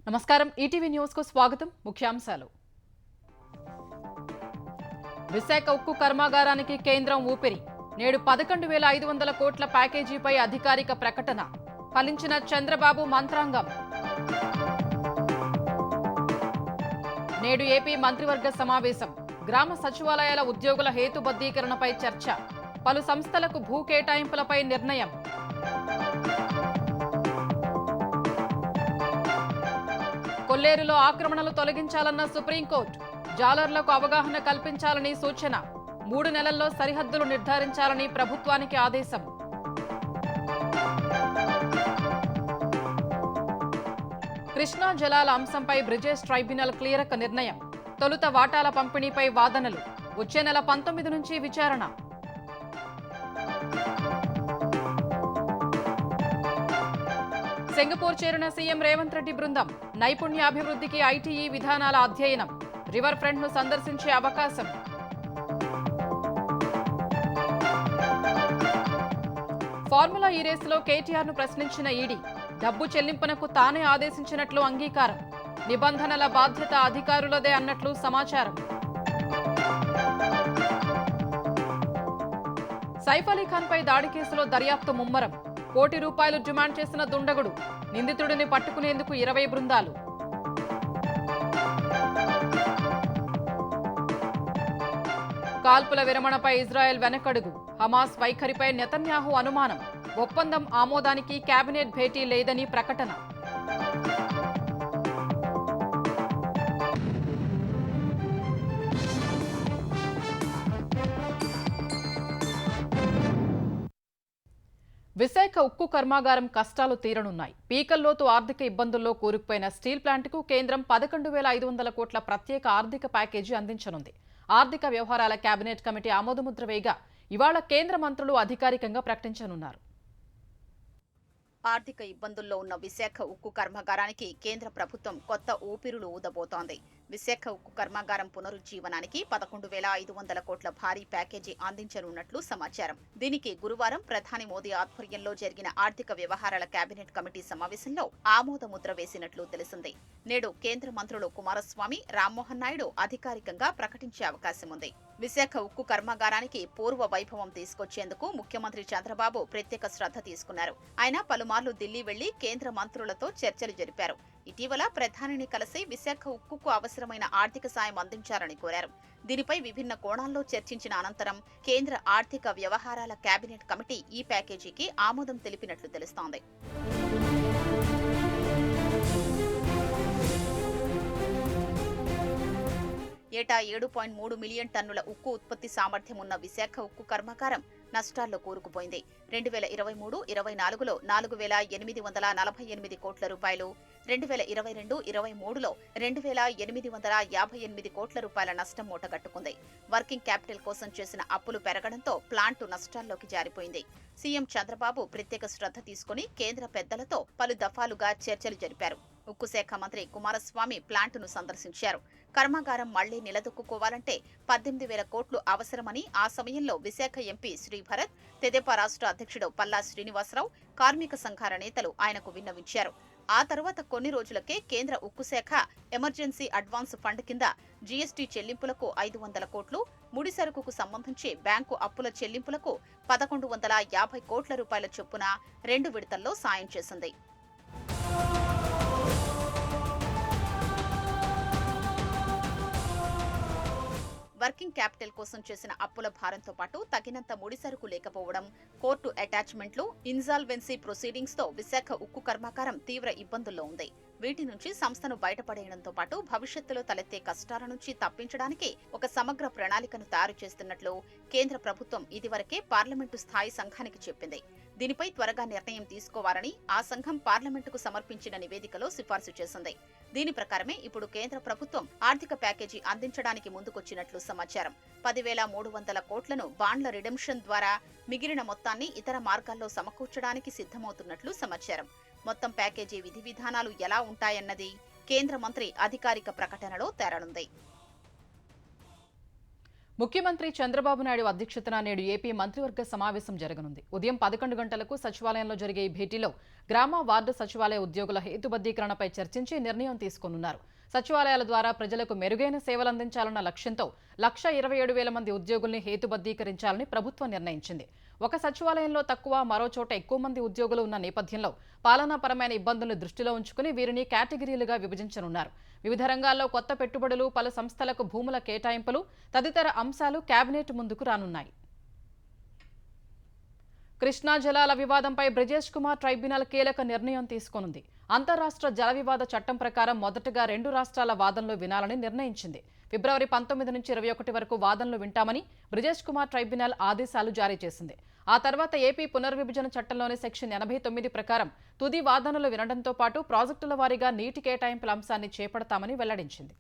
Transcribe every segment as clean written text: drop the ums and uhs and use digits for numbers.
నమస్కారం ETV news కు స్వాగతం ముఖ్యాంశాలు విశాఖ ఉక్కు కర్మాగారానికి కేంద్రం ఊపిరి నేడు 11,500 కోట్ల ప్యాకేజీపై అధికారిక ప్రకటన ఫలించిన చంద్రబాబు మంత్రాంగం నేడు ఏపీ మంత్రివర్గ సమావేశం గ్రామ సచివాలయాల ఉద్యోగుల హేతుబద్ధీకరణపై చర్చ పలు సంస్థలకు భూ కేటాయింపులపై నిర్ణయం కొల్లేరులో ఆక్రమణలు తొలగించాలన్న సుప్రీంకోర్టు జాలర్లకు అవగాహన కల్పించాలని సూచన 3 నెలల్లో సరిహద్దులు నిర్ధారించాలని ప్రభుత్వానికి ఆదేశం కృష్ణా జలాల అంశంపై బ్రిజేష్ ట్రైబ్యునల్ కీలక నిర్ణయం తొలుత వాటాల పంపిణీపై వాదనలు వచ్చే నెల 19 నుంచి విచారణ సింగపూర్ చేరిన సీఎం రేవంత్ రెడ్డి బృందం నైపుణ్యాభివృద్ధికి ఐటీఈ విధానాల అధ్యయనం రివర్ ఫ్రంట్ ను సందర్శించే అవకాశం ఫార్ములా ఈ రేసులో కేటీఆర్ ను ప్రశ్నించిన ఈడీ డబ్బు చెల్లింపునకు తానే ఆదేశించినట్లు అంగీకారం నిబంధనల బాధ్యత అధికారులదే అన్నట్లు సమాచారం సైఫ్ అలీ ఖాన్ పై దాడి కేసులో దర్యాప్తు ముమ్మరం ₹1 కోటి డిమాండ్ చేసిన దుండగుడు నిందితుడిని పట్టుకునేందుకు 20 బృందాలు కాల్పుల విరమణపై ఇజ్రాయెల్ వెనకడుగు హమాస్ వైఖరిపై నెతన్యాహు అనుమానం ఒప్పందం ఆమోదానికి కేబినెట్ భేటీ లేదని ప్రకటన విశాఖ ఉక్కు కర్మాగారం కష్టాలు తీరనున్నాయి పీకల్లోతు ఆర్థిక ఇబ్బందుల్లో కూరుకుపోయిన స్టీల్ ప్లాంట్కు కేంద్రం 11,500 కోట్ల ప్రత్యేక ఆర్థిక ప్యాకేజీ అందించనుంది ఆర్థిక వ్యవహారాల కేబినెట్ కమిటీ ఆమోదముద్ర వేయగా ఇవాళ కేంద్ర మంత్రులు అధికారికంగా ప్రకటించనున్నారు ఆర్థిక ఇబ్బందుల్లో ఉన్న విశాఖ ఉక్కు కర్మాగారానికి కేంద్ర ప్రభుత్వం కొత్త ఊపిరులు ఊదబోతోంది విశాఖ ఉక్కు కర్మాగారం పునరుజ్జీవనానికి 11,500 కోట్ల భారీ ప్యాకేజీ అందించనున్నట్లు సమాచారం దీనికి గురువారం ప్రధాని మోదీ ఆధ్వర్యంలో జరిగిన ఆర్థిక వ్యవహారాల కేబినెట్ కమిటీ సమావేశంలో ఆమోద ముద్ర వేసినట్లు తెలిసింది నేడు కేంద్ర మంత్రులు కుమారస్వామి రామ్మోహన్ నాయుడు అధికారికంగా ప్రకటించే అవకాశం ఉంది విశాఖ ఉక్కు కర్మాగారానికి పూర్వ వైభవం తీసుకొచ్చేందుకు ముఖ్యమంత్రి చంద్రబాబు ప్రత్యేక శ్రద్ధ తీసుకున్నారు ఆయన పలుమార్లు ఢిల్లీ వెళ్లి కేంద్ర మంత్రులతో చర్చలు జరిపారు ఇటీవల ప్రధానిని కలిసి విశాఖ ఉక్కుకు అవసరమైన ఆర్థిక సాయం అందించాలని కోరారు దీనిపై విభిన్న కోణాల్లో చర్చించిన అనంతరం కేంద్ర ఆర్థిక వ్యవహారాల కేబినెట్ కమిటీ ఈ ప్యాకేజీకి ఆమోదం తెలిపినట్లు తెలుస్తోంది ఏటా 7.3 మిలియన్ టన్నుల ఉక్కు ఉత్పత్తి సామర్థ్యం ఉన్న విశాఖ ఉక్కు కర్మాగారం నష్టాల్లో కూరుకుపోయింది 2023-24లో 4,848 కోట్ల రూపాయలు 2022-23లో 2,858 కోట్ల రూపాయల నష్టం మూటగట్టుకుంది వర్కింగ్ క్యాపిటల్ కోసం చేసిన అప్పులు పెరగడంతో ప్లాంటు నష్టాల్లోకి జారిపోయింది సీఎం చంద్రబాబు ప్రత్యేక శ్రద్ధ తీసుకుని కేంద్ర పెద్దలతో పలు దఫాలుగా చర్చలు జరిపారు ఉక్కు శాఖ మంత్రి కుమారస్వామి ప్లాంటును సందర్శించారు కర్మాగారం మళ్లీ నిలదొక్కుకోవాలంటే 18,000 కోట్లు అవసరమని ఆ సమయంలో విశాఖ ఎంపీ శ్రీభరత్ తెదేపా రాష్ట్ర అధ్యక్షుడు పల్లా శ్రీనివాసరావు కార్మిక సంఘాల నేతలు ఆయనకు విన్నవించారు ఆ తర్వాత కొన్ని రోజులకే కేంద్ర ఉక్కు శాఖ ఎమర్జెన్సీ అడ్వాన్స్ ఫండ్ కింద జీఎస్టీ చెల్లింపులకు 500 కోట్లు ముడి సరుకుకు సంబంధించి బ్యాంకు అప్పుల చెల్లింపులకు 1,150 కోట్ల రూపాయల చొప్పున 2 విడతల్లో సాయం చేసింది వర్కింగ్ క్యాపిటల్ కోసం చేసిన అప్పుల భారంతో పాటు తగినంత ముడిసరుకు లేకపోవడం కోర్టు అటాచ్మెంట్లు ఇన్సాల్వెన్సీ ప్రొసీడింగ్స్ తో విశాఖ ఉక్కు కర్మాగారం తీవ్ర ఇబ్బందుల్లో ఉంది వీటి నుంచి సంస్థను బయటపడేయడంతో పాటు భవిష్యత్తులో తలెత్తే కష్టాల నుంచి తప్పించడానికి ఒక సమగ్ర ప్రణాళికను తయారు చేస్తున్నట్లు కేంద్ర ప్రభుత్వం ఇదివరకే పార్లమెంటు స్థాయి సంఘానికి చెప్పింది దీనిపై త్వరగా నిర్ణయం తీసుకోవాలని ఆ సంఘం పార్లమెంటుకు సమర్పించిన నివేదికలో సిఫార్సు చేసింది దీని ప్రకారమే ఇప్పుడు కేంద్ర ప్రభుత్వం ఆర్థిక ప్యాకేజీ అందించడానికి ముందుకొచ్చినట్లు సమాచారం 10,300 కోట్లను బాండ్ల రిడెంప్షన్ ద్వారా మిగిలిన మొత్తాన్ని ఇతర మార్గాల్లో సమకూర్చడానికి సిద్ధమవుతున్నట్లు సమాచారం మొత్తం ప్యాకేజీ విధి విధానాలు ఎలా ఉంటాయన్నది కేంద్ర మంత్రి అధికారిక ప్రకటనలో తేలనుంది ముఖ్యమంత్రి చంద్రబాబు నాయుడు అధ్యక్షతన నేడు ఏపీ మంత్రివర్గ సమావేశం జరగనుంది. ఉదయం 11 గంటలకు సచివాలయంలో జరిగే ఈ భేటీలో గ్రామ వార్డు సచివాలయ ఉద్యోగుల హేతుబద్ధీకరణపై చర్చించి నిర్ణయం తీసుకోనున్నారు. సచివాలయాల ద్వారా ప్రజలకు మెరుగైన సేవలు అందించాలన్న లక్ష్యంతో 1,27,000 మంది ఉద్యోగుల్ని హేతుబద్ధీకరించాలని ప్రభుత్వం నిర్ణయించింది. ఒక సచివాలయంలో తక్కువ, మరో చోట ఎక్కువ మంది ఉద్యోగులు ఉన్న నేపథ్యంలో పాలనాపరమైన ఇబ్బందులను దృష్టిలో ఉంచుకుని వీరిని కేటగిరీలుగా విభజించనున్నారు. వివిధ రంగాల్లో కొత్త పెట్టుబడులు, పలు సంస్థలకు భూముల కేటాయింపులు తదితర అంశాలు కేబినెట్ ముందుకు రానున్నాయి. కృష్ణా జలాల వివాదంపై బ్రిజేష్ కుమార్ ట్రైబ్యునల్ కీలక నిర్ణయం తీసుకోనుంది. అంతర్రాష్ట్ర జల వివాద చట్టం ప్రకారం మొదటగా 2 రాష్ట్రాల వాదనలు వినాలని నిర్ణయించింది. ఫిబ్రవరి 19 నుంచి 21 వరకు వాదనలు వింటామని బ్రిజేష్ కుమార్ ట్రైబ్యునల్ ఆదేశాలు జారీ చేసింది. ఆ తర్వాత ఏపీ పునర్విభజన చట్టంలోని సెక్షన్ 89 ప్రకారం తుది వాదనలు వినడంతో పాటు ప్రాజెక్టుల వారీగా నీటి కేటాయింపుల అంశాన్ని చేపడతామని వెల్లడించింది.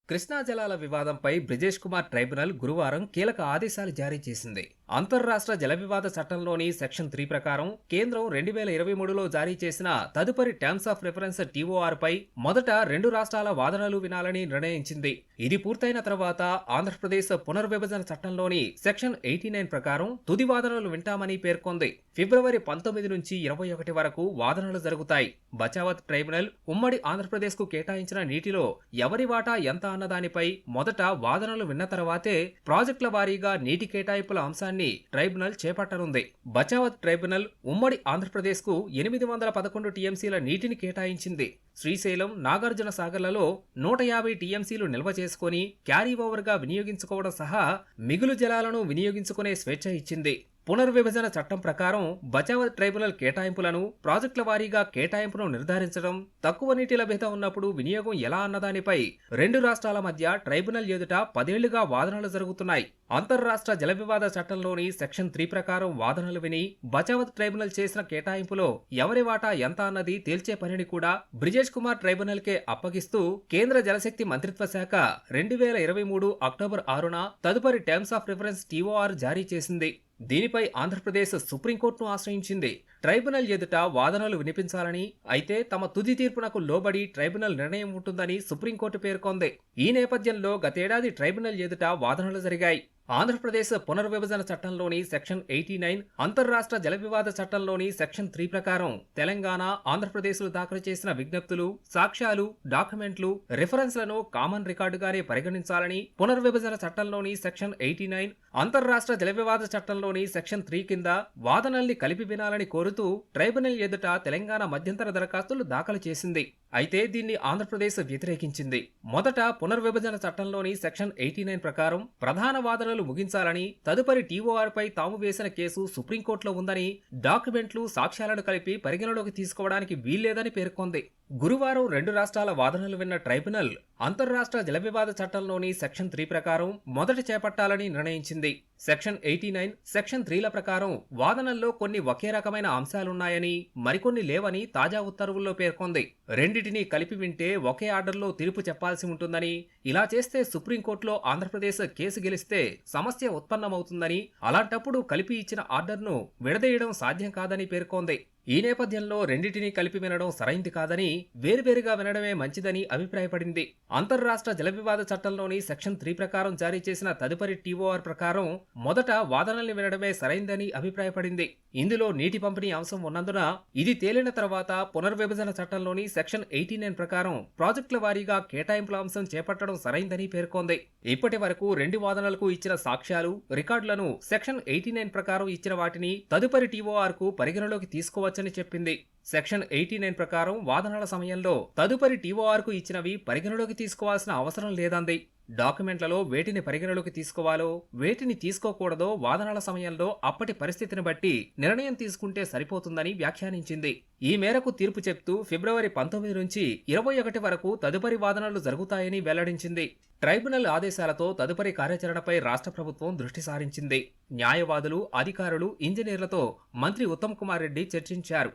కృష్ణా జలాల వివాదంపై బ్రిజేష్ కుమార్ ట్రైబ్యునల్ గురువారం కీలక ఆదేశాలు జారీ చేసింది. అంతర్రాష్ట్ర జల వివాద చట్టంలోని సెక్షన్ 3 ప్రకారం కేంద్రం 2023లో జారీ చేసిన తదుపరి టర్మ్స్ ఆఫ్ రిఫరెన్స్ TOR పై మొదట 2 రాష్ట్రాల వాదనలు వినాలని నిర్ణయించింది. ఇది పూర్తయిన తర్వాత ఆంధ్రప్రదేశ్ పునర్విభజన చట్టంలోని సెక్షన్ 89 ప్రకారం తుది వాదనలు వింటామని పేర్కొంది. ఫిబ్రవరి 19 నుంచి 21 వరకు వాదనలు జరుగుతాయి. బచావత్ ట్రైబ్యునల్ ఉమ్మడి ఆంధ్రప్రదేశ్ కు కేటాయించిన నీటిలో ఎవరి వాటా ఎంత అన్నదానిపై మొదట వాదనలు విన్న తర్వాతే ప్రాజెక్టుల వారీగా నీటి కేటాయింపుల అంశాన్ని ట్రైబ్యునల్ చేపట్టనుంది. బచావత్ ట్రైబ్యునల్ ఉమ్మడి ఆంధ్రప్రదేశ్ కు 811 టీఎంసీల నీటిని కేటాయించింది. శ్రీశైలం, నాగార్జున సాగర్లలో 150 టీఎంసీలు నిల్వ చేసుకుని క్యారీ ఓవర్ గా వినియోగించుకోవడం సహా మిగులు జలాలను వినియోగించుకునే స్వేచ్ఛ ఇచ్చింది. పునర్విభజన చట్టం ప్రకారం బచావత్ ట్రైబ్యునల్ కేటాయింపులను, ప్రాజెక్టుల వారీగా కేటాయింపును నిర్ధారించడం, తక్కువ నీటి లభ్యత ఉన్నప్పుడు వినియోగం ఎలా అన్నదానిపై 2 రాష్ట్రాల మధ్య ట్రైబ్యునల్ ఎదుట 10 ఏళ్లుగా వాదనలు జరుగుతున్నాయి. అంతర్రాష్ట్ర జల వివాద చట్టంలోని సెక్షన్ 3 ప్రకారం వాదనలు విని బచావత్ ట్రైబ్యునల్ చేసిన కేటాయింపులో ఎవరి వాటా ఎంత అన్నది తేల్చే పనిని కూడా బ్రిజేష్ కుమార్ ట్రైబ్యునల్ కే అప్పగిస్తూ కేంద్ర జలశక్తి మంత్రిత్వ శాఖ 2023 అక్టోబర్ 6న తదుపరి టర్మ్స్ ఆఫ్ రిఫరెన్స్ TOR జారీ చేసింది. దీనిపై ఆంధ్రప్రదేశ్ సుప్రీంకోర్టును ఆశ్రయించింది. ట్రైబ్యునల్ ఎదుట వాదనలు వినిపించాలని, అయితే తమ తుది తీర్పునకు లోబడి ట్రైబ్యునల్ నిర్ణయం ఉంటుందని సుప్రీంకోర్టు పేర్కొంది. ఈ నేపథ్యంలో గతేడాది ట్రైబ్యునల్ ఎదుట వాదనలు జరిగాయి. ఆంధ్రప్రదేశ్ పునర్విభజన చట్టంలోని సెక్షన్ 89, అంతర్రాష్ట్ర జల వివాద చట్టంలోని సెక్షన్ 3 ప్రకారం తెలంగాణ, ఆంధ్రప్రదేశ్లు దాఖలు చేసిన విజ్ఞప్తులు, సాక్ష్యాలు, డాక్యుమెంట్లు, రిఫరెన్స్లను కామన్ రికార్డుగానే పరిగణించాలని, పునర్విభజన చట్టంలోని సెక్షన్ 89, అంతర్రాష్ట్ర జల వివాద చట్టంలోని సెక్షన్ 3 కింద వాదనల్ని కలిపి వినాలని కోరుతూ ట్రైబ్యునల్ ఎదుట తెలంగాణ మధ్యంతర దరఖాస్తులు దాఖలు చేసింది. అయితే దీన్ని ఆంధ్రప్రదేశ్ వ్యతిరేకించింది. మొదట పునర్విభజన చట్టంలోని సెక్షన్ 89 ప్రకారం ప్రధాన వాదనలు ముగించాలని, తదుపరి TOR పై తాము వేసిన కేసు సుప్రీంకోర్టులో ఉందని, డాక్యుమెంట్లు, సాక్ష్యాలను కలిపి పరిగణలోకి తీసుకోవడానికి వీల్లేదని పేర్కొంది. గురువారం 2 రాష్ట్రాల వాదనలు విన్న ట్రైబ్యునల్ అంతర్రాష్ట్ర జల వివాద చట్టంలోని సెక్షన్ 3 ప్రకారం మొదట చేపట్టాలని నిర్ణయించింది. సెక్షన్ 89, సెక్షన్ 3ల ప్రకారం వాదనల్లో కొన్ని ఒకే రకమైన అంశాలున్నాయని, మరికొన్ని లేవని తాజా ఉత్తర్వుల్లో పేర్కొంది. రెండిటినీ కలిపి వింటే ఒకే ఆర్డర్లో తీర్పు చెప్పాల్సి ఉంటుందని, ఇలా చేస్తే సుప్రీంకోర్టులో ఆంధ్రప్రదేశ్ కేసు గెలిస్తే సమస్య ఉత్పన్నమవుతుందని, అలాంటప్పుడు కలిపి ఇచ్చిన ఆర్డర్ను విడదీయడం సాధ్యం కాదని పేర్కొంది. ఈ నేపథ్యంలో రెండిటినీ కలిపి వినడం సరైంది కాదని, వేరువేరుగా వినడమే మంచిదని అభిప్రాయపడింది. అంతర్రాష్ట్ర జల వివాద చట్టంలోని సెక్షన్ 3 ప్రకారం జారీ చేసిన తదుపరి TOR ప్రకారం మొదట వాదనల్ని వినడమే సరైందని అభిప్రాయపడింది. ఇందులో నీటి పంపిణీ అంశం ఉన్నందున ఇది తేలిన తర్వాత పునర్విభజన చట్టంలోని సెక్షన్ 89 ప్రకారం ప్రాజెక్టుల వారీగా కేటాయింపుల అంశం చేపట్టడం సరైందని పేర్కొంది. ఇప్పటి వరకు 2 వాదనలకు ఇచ్చిన సాక్ష్యాలు, రికార్డులను సెక్షన్ 89 ప్రకారం ఇచ్చిన వాటిని తదుపరి TOR కు పరిగణలోకి తీసుకోవచ్చని చెప్పింది. సెక్షన్ 89 ప్రకారం వాదనల సమయంలో తదుపరి TOR కు ఇచ్చినవి పరిగణలోకి తీసుకోవాల్సిన అవసరం లేదంది. డాక్యుమెంట్లలో వేటిని పరిగణలోకి తీసుకోవాలో, వేటిని తీసుకోకూడదో వాదనల సమయంలో అప్పటి పరిస్థితిని బట్టి నిర్ణయం తీసుకుంటే సరిపోతుందని వ్యాఖ్యానించింది. ఈ మేరకు తీర్పు చెప్తూ ఫిబ్రవరి 19 నుంచి 21 వరకు తదుపరి వాదనలు జరుగుతాయని వెల్లడించింది. ట్రైబ్యునల్ ఆదేశాలతో తదుపరి కార్యాచరణపై రాష్ట్ర ప్రభుత్వం దృష్టి సారించింది. న్యాయవాదులు, అధికారులు, ఇంజనీర్లతో మంత్రి ఉత్తమ్ కుమార్ రెడ్డి చర్చించారు.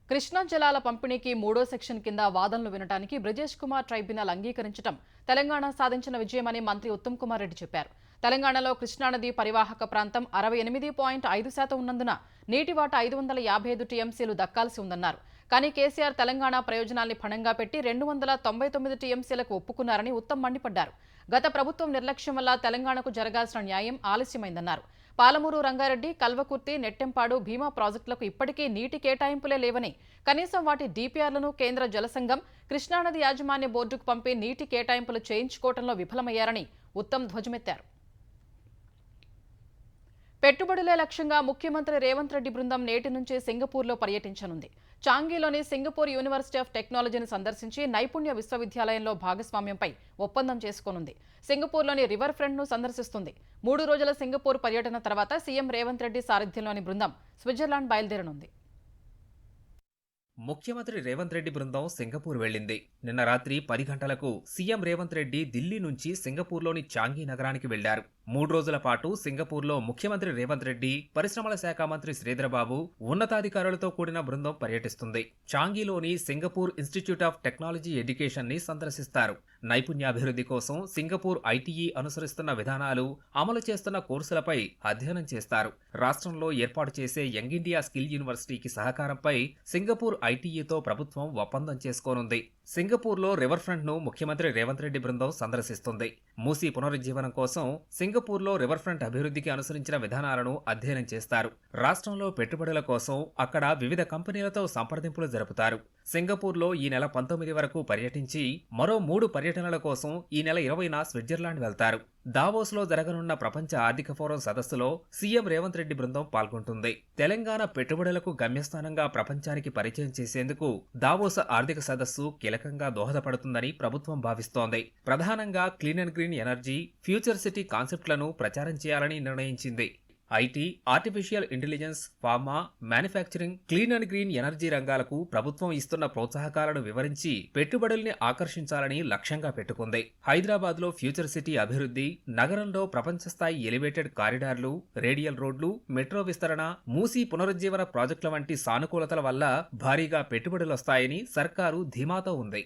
కృష్ణా జలాల పంపిణీకి 3వ సెక్షన్ కింద వాదనలు వినడానికి బ్రిజేష్ కుమార్ ట్రైబ్యునల్ అంగీకరించడం తెలంగాణ సాధించిన విజయమని మంత్రి ఉత్తమ్ కుమార్ రెడ్డి చెప్పారు. తెలంగాణలో కృష్ణానది పరివాహక ప్రాంతం 68.5% ఉన్నందున నీటి వాటా 555 టీఎంసీలు దక్కాల్సి ఉందన్నారు. కానీ కేసీఆర్ తెలంగాణ ప్రయోజనాల్ని పణంగా పెట్టి 299 టీఎంసీలకు ఒప్పుకున్నారని ఉత్తమ్ మండిపడ్డారు. గత ప్రభుత్వం నిర్లక్ష్యం వల్ల తెలంగాణకు జరగాల్సిన న్యాయం ఆలస్యమైందన్నారు. పాలమూరు, రంగారెడ్డి, కల్వకుర్తి, నెట్టెంపాడు, భీమా ప్రాజెక్టులకు ఇప్పటికీ నీటి కేటాయింపులే లేవని, కనీసం వాటి డీపీఆర్లను కేంద్ర జలసంఘం, కృష్ణానది యాజమాన్య బోర్డుకు పంపి నీటి కేటాయింపులు చేయించుకోవడంలో విఫలమయ్యారని ఉత్తమ్ ధ్వజమెత్తారు. పెట్టుబడులే లక్ష్యంగా ముఖ్యమంత్రి రేవంత్ రెడ్డి బృందం నేటి నుంచి సింగపూర్లో పర్యటించనుంది. చాంగీలోని సింగపూర్ యూనివర్సిటీ ఆఫ్ టెక్నాలజీని సందర్శించి నైపుణ్య విశ్వవిద్యాలయంలో భాగస్వామ్యంపై ఒప్పందం చేసుకోనుంది. సింగపూర్లోని రివర్ ఫ్రంట్ను సందర్శిస్తుంది. 3 రోజుల సింగపూర్ పర్యటన తర్వాత సీఎం రేవంత్ రెడ్డి సారథ్యంలోని బృందం స్విట్జర్లాండ్ బయలుదేరనుంది. ముఖ్యమంత్రి రేవంత్ రెడ్డి బృందం సింగపూర్ వెళ్లింది. నిన్న రాత్రి 10 గంటలకు సీఎం రేవంత్ రెడ్డి ఢిల్లీ నుంచి సింగపూర్లోని చాంగీ నగరానికి వెళ్లారు. 3 రోజుల పాటు సింగపూర్లో ముఖ్యమంత్రి రేవంత్ రెడ్డి, పరిశ్రమల శాఖ మంత్రి శ్రీధరబాబు, ఉన్నతాధికారులతో కూడిన బృందం పర్యటిస్తుంది. చాంగీలోని Singapore institute of technology education ని సందర్శిస్తారు. నైపుణ్యాభివృద్ధి కోసం సింగపూర్ ఐటీఈ అనుసరిస్తున్న విధానాలు, అమలు చేస్తున్న కోర్సులపై అధ్యయనం చేస్తారు. రాష్ట్రంలో ఏర్పాటు చేసే యంగ్ ఇండియా స్కిల్ యూనివర్సిటీకి సహకారంపై సింగపూర్ ఐటీఈతో ప్రభుత్వం ఒప్పందం చేసుకోనుంది. సింగపూర్లో రివర్ ఫ్రంట్ ను ముఖ్యమంత్రి రేవంత్ రెడ్డి బృందం సందర్శిస్తుంది. మూసీ పునరుజ్జీవనం కోసం సింగపూర్లో రివర్ ఫ్రంట్ అభివృద్ధికి అనుసరించిన విధానాలను అధ్యయనం చేస్తారు. రాష్ట్రంలో పెట్టుబడుల కోసం అక్కడ వివిధ కంపెనీలతో సంప్రదింపులు జరుపుతారు. సింగపూర్లో ఈ నెల 19 వరకు పర్యటించి మరో 3 పర్యటనల కోసం ఈ నెల 20న స్విట్జర్లాండ్ వెళ్తారు. దావోస్లో జరగనున్న ప్రపంచ ఆర్థిక ఫోరం సదస్సులో సీఎం రేవంత్ రెడ్డి బృందం పాల్గొంటుంది. తెలంగాణ పెట్టుబడులకు గమ్యస్థానంగా ప్రపంచానికి పరిచయం చేసేందుకు దావోస్ ఆర్థిక సదస్సు కీలకంగా దోహదపడుతుందని ప్రభుత్వం భావిస్తోంది. ప్రధానంగా clean and green energy, future city కాన్సెప్ట్లను ప్రచారం చేయాలని నిర్ణయించింది. IT, artificial intelligence, pharma, manufacturing, clean and green energy రంగాలకు ప్రభుత్వం ఇస్తున్న ప్రోత్సాహకాలను వివరించి పెట్టుబడుల్ని ఆకర్షించాలని లక్ష్యంగా పెట్టుకుంది. హైదరాబాద్లో ఫ్యూచర్ సిటీ అభివృద్ధి, నగరంలో ప్రపంచ స్థాయి ఎలివేటెడ్ కారిడార్లు, రేడియల్ రోడ్లు, మెట్రో విస్తరణ, మూసీ పునరుజ్జీవన ప్రాజెక్టుల వంటి సానుకూలతల వల్ల భారీగా పెట్టుబడులొస్తాయని సర్కారు ధీమాతో ఉంది.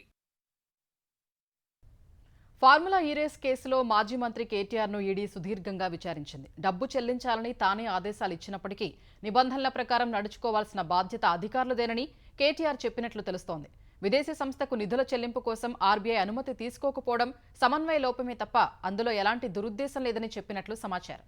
ఫార్ములా ఈ రేస్ కేసులో మాజీ మంత్రి కేటీఆర్ను ఈడీ సుదీర్ఘంగా విచారించింది. డబ్బు చెల్లించాలని తానే ఆదేశాలు ఇచ్చినప్పటికీ నిబంధనల ప్రకారం నడుచుకోవాల్సిన బాధ్యత అధికారులదేనని కేటీఆర్ చెప్పినట్లు తెలుస్తోంది. విదేశీ సంస్థకు నిధుల చెల్లింపు కోసం ఆర్బీఐ అనుమతి తీసుకోకపోవడం సమన్వయ లోపమే తప్ప అందులో ఎలాంటి దురుద్దేశం లేదని చెప్పినట్లు సమాచారం.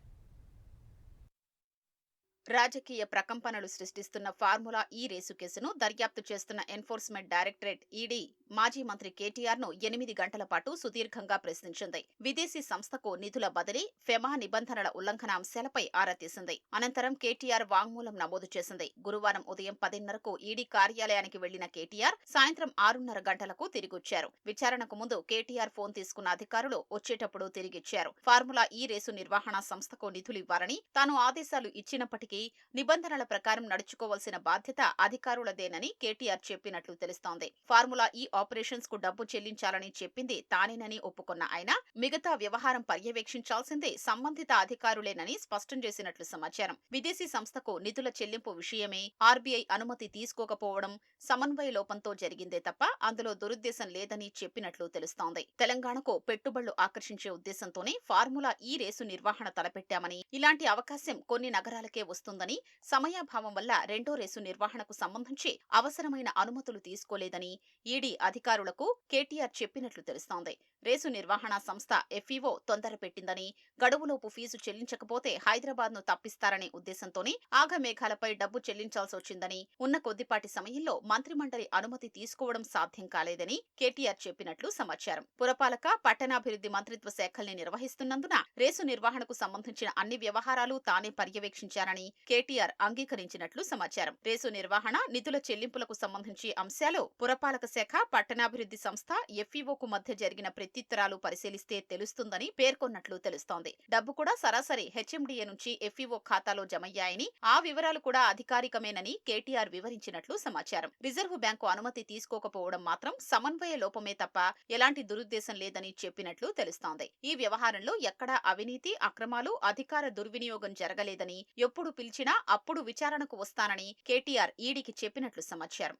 రాజకీయ ప్రకంపనలు సృష్టిస్తున్న ఫార్ములా ఈ రేసు కేసును దర్యాప్తు చేస్తున్న ఎన్ఫోర్స్మెంట్ డైరెక్టరేట్ ఈడీ మాజీ మంత్రి కేటీఆర్ ను 8 గంటల పాటు సుదీర్ఘంగా ప్రశ్నించింది. విదేశీ సంస్థకు నిధుల బదిలీ, ఫెమా నిబంధనల ఉల్లంఘన అంశాలపై ఆరా తీసింది. అనంతరం కేటీఆర్ వాంగ్మూలం నమోదు చేసింది. గురువారం ఉదయం 10:30కు ఈడీ కార్యాలయానికి వెళ్లిన కేటీఆర్ సాయంత్రం 6:30 గంటలకు తిరిగొచ్చారు. విచారణకు ముందు కేటీఆర్ ఫోన్ తీసుకున్న అధికారులు వచ్చేటప్పుడు తిరిగిచ్చారు. ఫార్ములా ఈ రేసు నిర్వహణ సంస్థకు నిధులు ఇవ్వాలని తాను ఆదేశాలు ఇచ్చినప్పటికీ నిబంధనల ప్రకారం నడుచుకోవాల్సిన బాధ్యత అధికారులదేనని కేటీఆర్ చెప్పినట్లు తెలుస్తోంది. ఫార్ములా ఈ ఆపరేషన్స్ కు డబ్బు చెల్లించాలని చెప్పింది తానేనని ఒప్పుకున్న ఆయన మిగతా వ్యవహారం పర్యవేక్షించాల్సిందే సంబంధిత అధికారులేనని స్పష్టం చేసినట్లు సమాచారం. విదేశీ సంస్థకు నిధుల చెల్లింపు విషయమే ఆర్బీఐ అనుమతి తీసుకోకపోవడం సమన్వయ లోపంతో జరిగిందే తప్ప అందులో దురుద్దేశం లేదని చెప్పినట్లు తెలుస్తోంది. తెలంగాణకు పెట్టుబడులు ఆకర్షించే ఉద్దేశంతోనే ఫార్ములా ఈ రేసు నిర్వహణ తలపెట్టామని, ఇలాంటి అవకాశం కొన్ని నగరాలకే వస్తుందని, సమయాభావం వల్ల రెండో రేసు నిర్వహణకు సంబంధించి అవసరమైన అనుమతులు తీసుకోలేదని ఈడీ అధికారులకు కేటీఆర్ చెప్పినట్లు తెలుస్తోంది. రేసు నిర్వహణ సంస్థ ఎఫ్ఈఓ తొందర పెట్టిందని, గడువులోపు ఫీజు చెల్లించకపోతే హైదరాబాద్ ను తప్పిస్తారనే ఉద్దేశంతోనే ఆగమేఘాలపై డబ్బు చెల్లించాల్సి వచ్చిందని, ఉన్న కొద్దిపాటి సమయంలో మంత్రిమండలి అనుమతి తీసుకోవడం సాధ్యం కాలేదని కేటీఆర్ చెప్పినట్లు సమాచారం. పురపాలక, పట్టణాభివృద్ధి మంత్రిత్వ శాఖల్ని నిర్వహిస్తున్నందున రేసు నిర్వహణకు సంబంధించిన అన్ని వ్యవహారాలు తానే పర్యవేక్షించారని కేటీఆర్ అంగీకరించినట్లు సమాచారం. రేసు నిర్వహణ, నిధుల చెల్లింపులకు సంబంధించి అంశాలు పురపాలక శాఖ, పట్టణాభివృద్ధి సంస్థ ఎఫ్ఈఓకు మధ్య జరిగిన ప్రత్యుత్తరాలు పరిశీలిస్తే తెలుస్తుందని పేర్కొన్నట్లు తెలుస్తోంది. డబ్బు కూడా సరాసరి హెచ్ఎండిఏ నుంచి ఎఫ్ఈఓ ఖాతాలో జమయ్యాయని, ఆ వివరాలు కూడా అధికారికమేనని కేటీఆర్ వివరించినట్లు సమాచారం. రిజర్వ్ బ్యాంకు అనుమతి తీసుకోకపోవడం మాత్రం సమన్వయ లోపమే తప్ప ఎలాంటి దురుద్దేశం లేదని చెప్పినట్లు తెలుస్తోంది. ఈ వ్యవహారంలో ఎక్కడా అవినీతి, అక్రమాలు, అధికార దుర్వినియోగం జరగలేదని, ఎప్పుడు పిలిచినా అప్పుడు విచారణకు వస్తానని కేటీఆర్ ఈడీకి చెప్పినట్లు సమాచారం.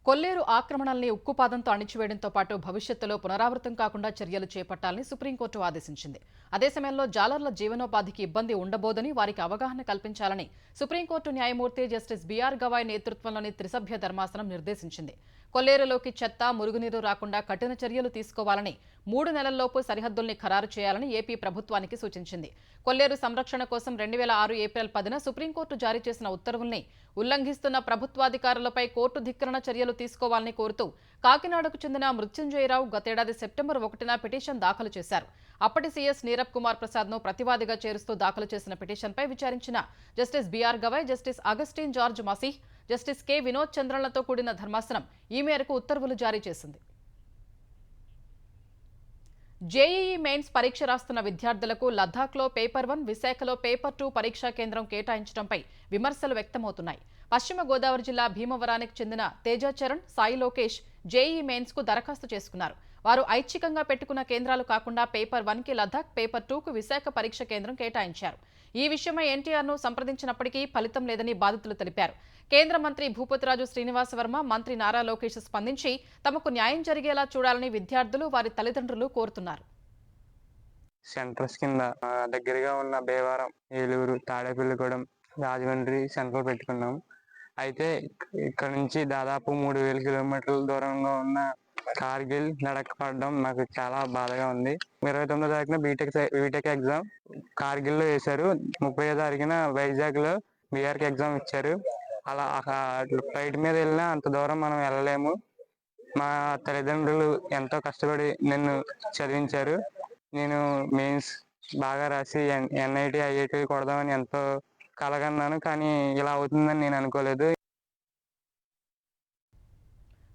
కొల్లేరు ఆక్రమణల్ని ఉక్కుపాదంతో అణిచివేయడంతో పాటు భవిష్యత్తులో పునరావృతం కాకుండా చర్యలు చేపట్టాలని సుప్రీంకోర్టు ఆదేశించింది. అదే సమయంలో జాలర్ల జీవనోపాధికి ఇబ్బంది ఉండబోదని వారికి అవగాహన కల్పించాలని సుప్రీంకోర్టు న్యాయమూర్తి జస్టిస్ బిఆర్ గవాయ్ నేతృత్వంలోని త్రిసభ్య ధర్మాసనం నిర్దేశించింది. కొల్లేరులోకి చెత్త, మురుగునీరు రాకుండా కఠిన చర్యలు తీసుకోవాలని, 3 నెలల్లోపు సరిహద్దుల్ని ఖరారు చేయాలని ఏపీ ప్రభుత్వానికి సూచించింది. కొల్లేరు సంరక్షణ కోసం 2006 ఏప్రిల్ 10న సుప్రీంకోర్టు జారీ చేసిన ఉత్తర్వుల్ని ఉల్లంఘిస్తున్న ప్రభుత్వాధికారులపై కోర్టు ధిక్కరణ చర్యలు తీసుకోవాలని కోరుతూ కాకినాడకు చెందిన మృత్యుంజయరావు గతేడాది సెప్టెంబర్ 1న పిటిషన్ దాఖలు చేశారు. అప్పటి సీఎస్ నీరబ్ కుమార్ ప్రసాద్ను ప్రతివాదిగా చేరుస్తూ దాఖలు చేసిన పిటిషన్పై విచారించిన justice BR Gavai, justice Augustine George Masih, justice K Vinod చంద్రన్లతో కూడిన ధర్మాసనం ఈ మేరకు ఉత్తర్వులు జారీ చేసింది. జేఈఈ మెయిన్స్ పరీక్ష రాస్తున్న విద్యార్థులకు లద్దాఖ్లో పేపర్ 1, విశాఖలో పేపర్ 2 పరీక్షా కేంద్రం కేటాయించడంపై విమర్శలు వ్యక్తమవుతున్నాయి. పశ్చిమ గోదావరి జిల్లా భీమవరానికి చెందిన తేజాచరణ్, సాయి లోకేష్ జేఈఈ మెయిన్స్ కు దరఖాస్తు చేసుకున్నారు. వారు ఐచ్ఛికంగా పెట్టుకున్న కేంద్రాలు కాకుండా పేపర్ 1కి లద్దాఖ్, పేపర్ 2కు విశాఖ పరీక్ష కేంద్రం కేటాయించారు. ఈ విషయమై ఎన్టీఆర్ను సంప్రదించినప్పటికీ ఫలితం లేదని బాధితులు తెలిపారు. కేంద్ర మంత్రి భూపతిరాజు శ్రీనివాస వర్మ, మంత్రి నారా లోకేష్ స్పందించి తమకు న్యాయం జరిగేలా చూడాలని విద్యార్థులు, వారి తల్లిదండ్రులు కోరుతున్నారు. సెంటర్స్ కింద దగ్గరగా ఉన్న భీమవరం, ఏలూరు, తాడేపల్లిగూడెం, రాజమండ్రి సెంటర్ పెట్టుకున్నాం. అయితే ఇక్కడ నుంచి దాదాపు 3000 కిలోమీటర్ల దూరంగా ఉన్న కార్గిల్ నడక పడడం నాకు చాలా బాధగా ఉంది. 29వ తారీఖున బీటెక్ ఎగ్జామ్ కార్గిల్లో వేశారు. 30వ తారీఖున వైజాగ్ లో బీఆర్కి ఎగ్జామ్ ఇచ్చారు. అలా ఫ్లైట్ మీద వెళ్ళినా అంత దూరం మనం వెళ్ళలేము. మా తల్లిదండ్రులు ఎంతో కష్టపడి నన్ను చదివించారు. నేను మెయిన్స్ బాగా రాసి ఎన్ఐటి, ఐఐటి కొడదామని ఎంతో కలగన్నాను. కానీ ఇలా అవుతుందని నేను అనుకోలేదు.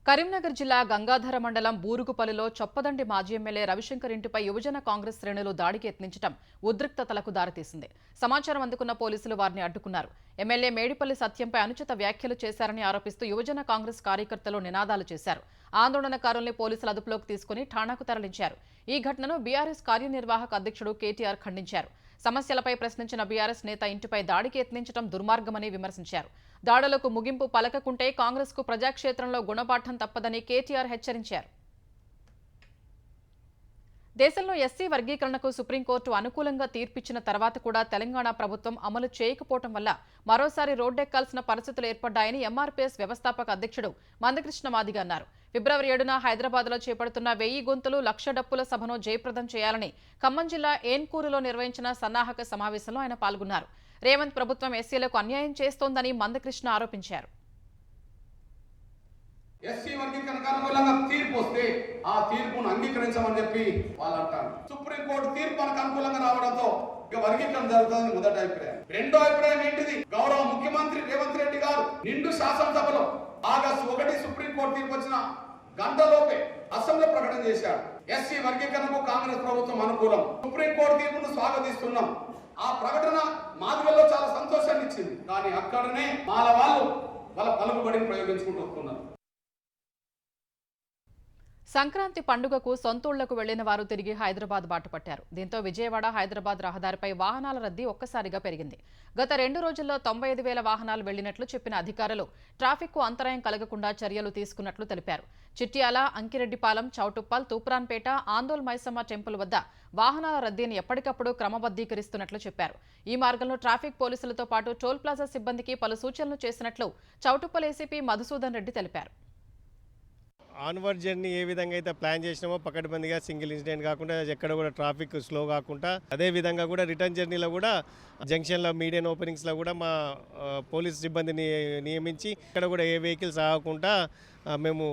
కరీంనగర్ జిల్లా గంగాధర మండలం బూరుగుపల్లిలో చొప్పదండి మాజీ ఎమ్మెల్యే రవిశంకర్ ఇంటిపై యువజన కాంగ్రెస్ శ్రేణులు దాడికి యత్నించడం ఉద్రిక్తతలకు దారితీసింది. సమాచారం అందుకున్న పోలీసులు వారిని అడ్డుకున్నారు. ఎమ్మెల్యే మేడిపల్లి సత్యంపై అనుచిత వ్యాఖ్యలు చేశారని ఆరోపిస్తూ యువజన కాంగ్రెస్ కార్యకర్తలు నినాదాలు చేశారు. ఆందోళనకారుల్ని పోలీసులు అదుపులోకి తీసుకుని ఠాణాకు తరలించారు. ఈ ఘటనను బీఆర్ఎస్ కార్యనిర్వాహక అధ్యక్షుడు కేటీఆర్ ఖండించారు. సమస్యలపై ప్రశ్నించిన బీఆర్ఎస్ నేత ఇంటిపై దాడికి యత్నించడం దుర్మార్గమని విమర్శించారు. దాడులకు ముగింపు పలకకుంటే కాంగ్రెస్ కు ప్రజాక్షేత్రంలో గుణపాఠం తప్పదని కేటీఆర్ హెచ్చరించారు. దేశంలో ఎస్సీ వర్గీకరణకు సుప్రీంకోర్టు అనుకూలంగా తీర్పిచ్చిన తర్వాత కూడా తెలంగాణ ప్రభుత్వం అమలు చేయకపోవడం వల్ల మరోసారి రోడ్డెక్కాల్సిన పరిస్థితులు ఏర్పడ్డాయని ఎంఆర్పీఎస్ వ్యవస్థాపక అధ్యక్షుడు మందకృష్ణ మాదిగ అన్నారు. ఫిబ్రవరి 7న హైదరాబాద్లో చేపడుతున్న 1000 గొంతులు 1,00,000 డప్పుల సభను జయప్రదం చేయాలని ఖమ్మం జిల్లా ఏన్కూరులో నిర్వహించిన సన్నాహక సమావేశంలో ఆయన పాల్గొన్నారు. రేవంత్ ప్రభుత్వం ఎస్సీలకు అన్యాయం చేస్తోందని మందకృష్ణ ఆరోపించారు. ఎస్సీ వర్గీకరణకు అనుకూలంగా తీర్పు వస్తే ఆ తీర్పును అంగీకరించమని చెప్పి వాళ్ళు అంటారు. సుప్రీంకోర్టు తీర్పు మనకు అనుకూలంగా రావడంతో ఇక వర్గీకరణ జరుగుతుందని మొదటి అభిప్రాయం. రెండో అభిప్రాయం ఏంటిది? గౌరవ ముఖ్యమంత్రి రేవంత్ రెడ్డి గారు నిండు శాసనసభలో ఆగస్టు 1 సుప్రీంకోర్టు తీర్పు వచ్చిన గంటలోపే అసెంబ్లీ ప్రకటన చేశారు. ఎస్సీ వర్గీకరణకు కాంగ్రెస్ ప్రభుత్వం అనుకూలం, సుప్రీంకోర్టు తీర్పును స్వాగతిస్తున్నాం. ఆ ప్రకటన మాదిగల్లో చాలా సంతోషాన్ని ఇచ్చింది. కానీ అక్కడనే వాళ్ళ పలుకుబడిని ప్రయోగించుకుంటూ వస్తున్నారు. సంక్రాంతి పండుగకు సొంతూళ్లకు వెళ్లిన వారు తిరిగి హైదరాబాద్ బాటపట్టారు. దీంతో విజయవాడ హైదరాబాద్ రహదారిపై వాహనాల రద్దీ ఒక్కసారిగా పెరిగింది. గత 2 రోజుల్లో 95,000 వాహనాలు వెళ్లినట్లు చెప్పిన అధికారులు ట్రాఫిక్ కు అంతరాయం కలగకుండా చర్యలు తీసుకున్నట్లు తెలిపారు. చిట్యాల, అంకిరెడ్డిపాలెం, చౌటుప్పల్, తూప్రాన్పేట, ఆందోల్ మైసమ్మ టెంపుల్ వద్ద వాహనాల రద్దీని ఎప్పటికప్పుడు క్రమబద్దీకరిస్తున్నట్లు చెప్పారు. ఈ మార్గంలో ట్రాఫిక్ పోలీసులతో పాటు టోల్ ప్లాజా సిబ్బందికి పలు సూచనలు చేసినట్లు చౌటుప్పల్ ఏసీపీ మధుసూదన్ రెడ్డి తెలిపారు. ఆన్వర్డ్ జర్నీ ఏ విధంగా అయితే ప్లాన్ చేసినామో పకడ్బందీగా సింగిల్ ఇన్సిడెంట్ కాకుండా ఎక్కడ కూడా ట్రాఫిక్ స్లో కాకుండా అదే విధంగా కూడా రిటర్న్ జర్నీలో కూడా జంక్షన్లో మీడియన్ ఓపెనింగ్స్లో కూడా మా పోలీస్ సిబ్బందిని నియమించి ఇక్కడ కూడా ఏ వెహికల్స్ ఆగకుండా మేము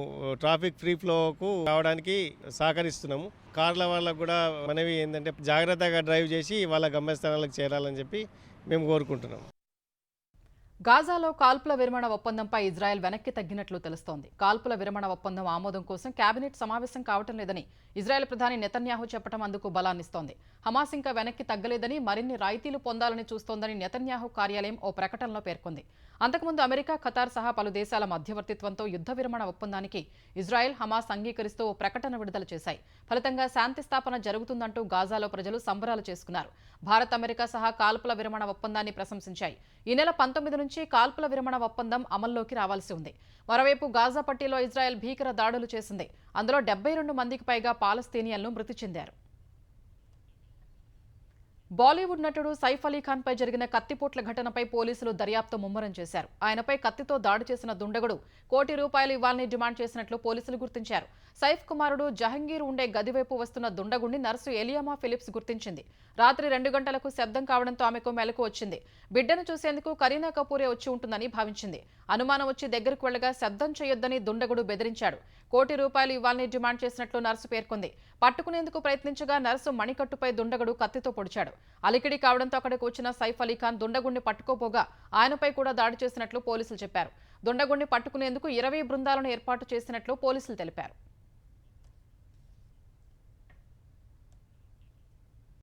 ట్రాఫిక్ ఫ్రీ ఫ్లోకు రావడానికి సహకరిస్తున్నాము. కార్ల వాళ్ళకు కూడా మనవి ఏంటంటే జాగ్రత్తగా డ్రైవ్ చేసి వాళ్ళ గమ్యస్థానాలకు చేరాలని చెప్పి మేము కోరుకుంటున్నాము. గాజాలో కాల్పుల విరమణ ఒప్పందంపై ఇజ్రాయెల్ వెనక్కి తగ్గినట్లు తెలుస్తోంది. కాల్పుల విరమణ ఒప్పందం ఆమోదం కోసం కేబినెట్ సమావేశం కావటం లేదని ఇజ్రాయెల్ ప్రధాని నెతన్యాహు చెప్పడం అందుకు బలాన్నిస్తోంది. హమాస్ ఇంకా వెనక్కి తగ్గలేదని, మరిన్ని రాయితీలు పొందాలని చూస్తోందని నెతన్యాహు కార్యాలయం ఓ ప్రకటనలో పేర్కొంది. అంతకుముందు అమెరికా, ఖతార్ సహా పలు దేశాల మధ్యవర్తిత్వంతో యుద్ధ విరమణ ఒప్పందానికి ఇజ్రాయెల్, హమాస్ అంగీకరిస్తూ ఓ ప్రకటన విడుదల చేశాయి. ఫలితంగా శాంతి స్థాపన జరుగుతుందంటూ గాజాలో ప్రజలు సంబరాలు చేసుకున్నారు. భారత్, అమెరికా సహా కాల్పుల విరమణ ఒప్పందాన్ని ప్రశంసించాయి. ఈ నెల 19 నుంచి కాల్పుల విరమణ ఒప్పందం అమల్లోకి రావాల్సి ఉంది. మరోవైపు గాజా పట్టీలో ఇజ్రాయెల్ భీకర దాడులు చేసింది. అందులో 72 మందికి పైగా పాలస్తీనియన్లు మృతి చెందారు. బాలీవుడ్ నటుడు సైఫ్ అలీ ఖాన్ పై జరిగిన కత్తిపోట్ల ఘటనపై పోలీసులు దర్యాప్తు ముమ్మరం చేశారు. ఆయనపై కత్తితో దాడి చేసిన దుండగుడు ₹1 కోటి ఇవ్వాలని డిమాండ్ చేసినట్లు పోలీసులు గుర్తించారు. సైఫ్ కుమారుడు జహంగీర్ ఉండే గదివైపు వస్తున్న దుండగుడిని నర్సు ఎలియామా ఫిలిప్స్ గుర్తించింది. రాత్రి 2 గంటలకు శబ్దం కావడంతో ఆమెకు మెలకు వచ్చింది. బిడ్డను చూసేందుకు కరీనా కపూరే వచ్చి ఉంటుందని భావించింది. అనుమానం వచ్చి దగ్గరకు వెళ్లగా శబ్దం చేయొద్దని దుండగుడు బెదిరించాడు. ₹1 కోటి ఇవ్వాలని డిమాండ్ చేసినట్లు నర్సు పేర్కొంది. పట్టుకునేందుకు ప్రయత్నించగా నర్సు మణికట్టుపై దుండగుడు కత్తితో పొడిచాడు. అలికిడి కావడంతో అక్కడికి వచ్చిన సైఫ్ అలీ ఖాన్ దుండగుడిని పట్టుకోపోగా ఆయనపై కూడా దాడి చేసినట్లు పోలీసులు చెప్పారు. దుండగుడిని పట్టుకునేందుకు 20 బృందాలను ఏర్పాటు చేసినట్లు పోలీసులు తెలిపారు.